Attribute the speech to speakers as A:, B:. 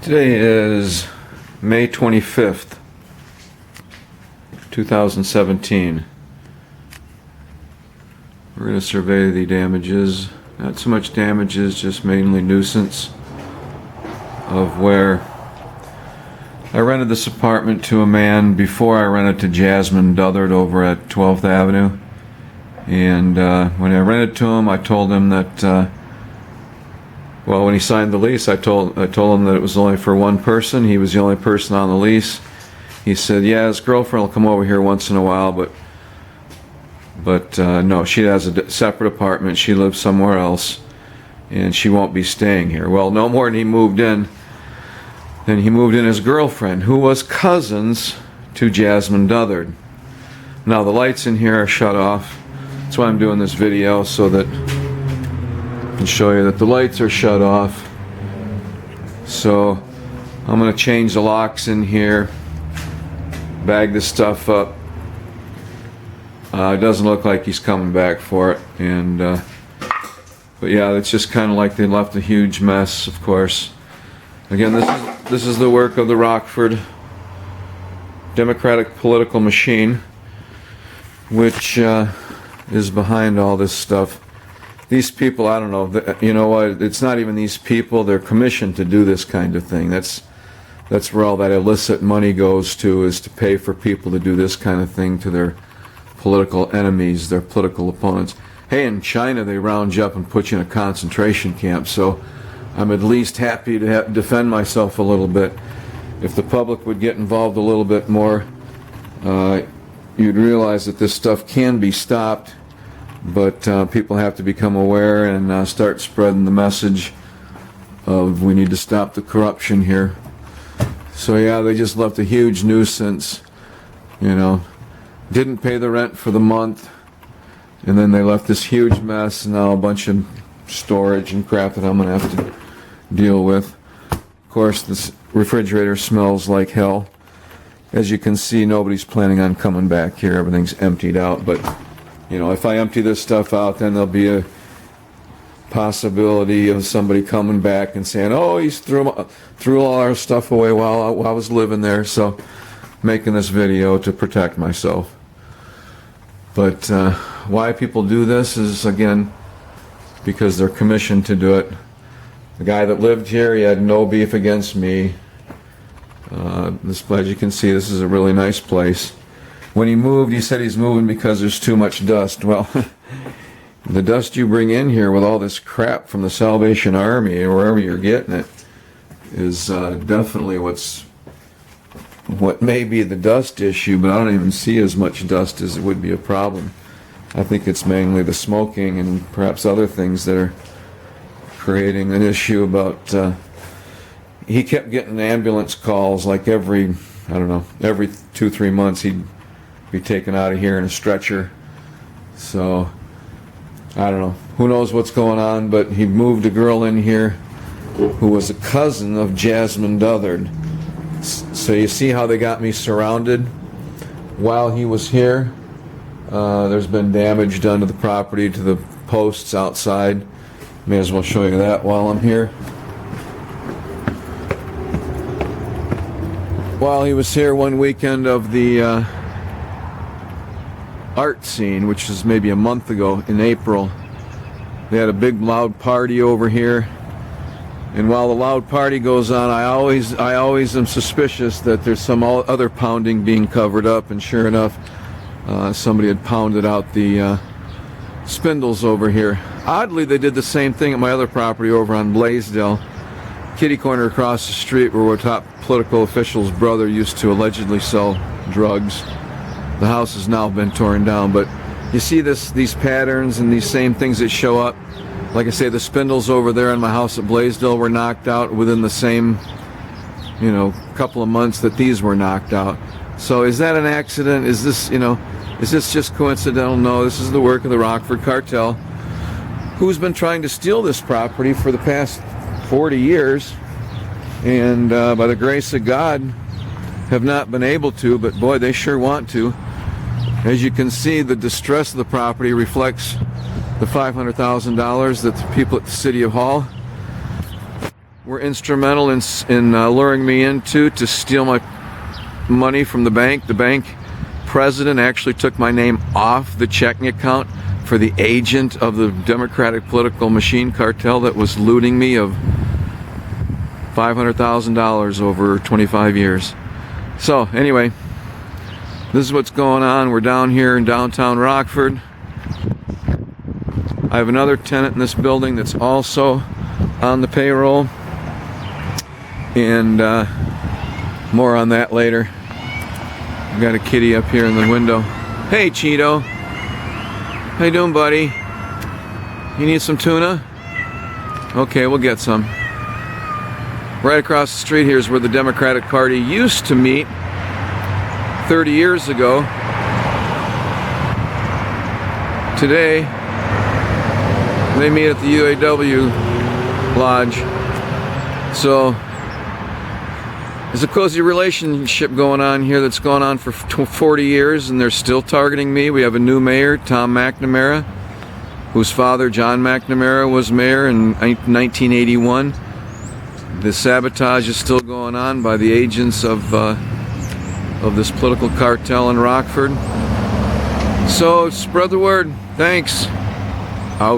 A: Today is May 25th, 2017. We're going to survey the damages. Not so much damages, just mainly nuisance of where I rented this apartment to a man before I rented to Jasmine Duthard over at 12th Avenue. And when I rented to him, I told him that well, when he signed the lease, I told him that it was only for one person. He was the only person on the lease. He said, yeah, his girlfriend will come over here once in a while, but no, she has a separate apartment. She lives somewhere else, and she won't be staying here. Well, no more than he moved in. Then he moved in his girlfriend, who was cousins to Jasmine Duthard. Now, the lights in here are shut off. That's why I'm doing this video, so that I can show you that the lights are shut off. So I'm going to change the locks in here, bag this stuff up. It doesn't look like he's coming back for it, and but yeah, it's just kind of like they left a huge mess. Of course, again, this is the work of the Rockford Democratic political machine, which is behind all this stuff. These people, I don't know, you know what, it's not even these people, they're commissioned to do this kind of thing. That's where all that illicit money goes to, is to pay for people to do this kind of thing to their political enemies, their political opponents. Hey, in China they round you up and put you in a concentration camp, so I'm at least happy to defend myself a little bit. If the public would get involved a little bit more, you'd realize that this stuff can be stopped. But people have to become aware and start spreading the message of we need to stop the corruption here. So yeah, they just left a huge nuisance, you know. Didn't pay the rent for the month, and then they left this huge mess, and now a bunch of storage and crap that I'm going to have to deal with. Of course, this refrigerator smells like hell. As you can see, nobody's planning on coming back here. Everything's emptied out, but you know, if I empty this stuff out, then there'll be a possibility of somebody coming back and saying, oh, he's threw all our stuff away while I was living there. So making this video to protect myself. But why people do this is, again, because they're commissioned to do it. The guy that lived here, he had no beef against me. As you can see, this is a really nice place. When he moved, he said he's moving because there's too much dust. Well, the dust you bring in here with all this crap from the Salvation Army or wherever you're getting it is definitely what may be the dust issue, but I don't even see as much dust as it would be a problem. I think it's mainly the smoking and perhaps other things that are creating an issue about... he kept getting ambulance calls like every 2-3 months he'd be taken out of here in a stretcher. So I don't know, who knows what's going on, but he moved a girl in here who was a cousin of Jasmine Duthard. So you see how they got me surrounded while he was here. There's been damage done to the property, to the posts outside. May as well show you that while I'm here. While he was here one weekend of the art scene, which was maybe a month ago in April, they had a big loud party over here, and while the loud party goes on, I always am suspicious that there's some other pounding being covered up, and sure enough, somebody had pounded out the spindles over here. Oddly, they did the same thing at my other property over on Blaisdell, kitty corner across the street, where a top political official's brother used to allegedly sell drugs. The house has now been torn down, but you see these patterns and these same things that show up. Like I say, the spindles over there in my house at Blaisdell were knocked out within the same, couple of months that these were knocked out. So is that an accident? Is this just coincidental? No, this is the work of the Rockford cartel, who's been trying to steal this property for the past 40 years, and by the grace of God have not been able to, but boy, they sure want to. As you can see, the distress of the property reflects the $500,000 that the people at the City of Hall were instrumental in luring me into to steal my money from the bank. The bank president actually took my name off the checking account for the agent of the Democratic political machine cartel that was looting me of $500,000 over 25 years. So anyway, this is what's going on. We're down here in downtown Rockford. I have another tenant in this building that's also on the payroll, and more on that later. I've got a kitty up here in the window. Hey, Cheeto. How you doing, buddy? You need some tuna? Okay, we'll get some. Right across the street here is where the Democratic Party used to meet 30 years ago. Today, they meet at the UAW Lodge. So, there's a cozy relationship going on here that's gone on for 40 years, and they're still targeting me. We have a new mayor, Tom McNamara, whose father, John McNamara, was mayor in 1981. The sabotage is still going on by the agents of this political cartel in Rockford. So, spread the word. Thanks.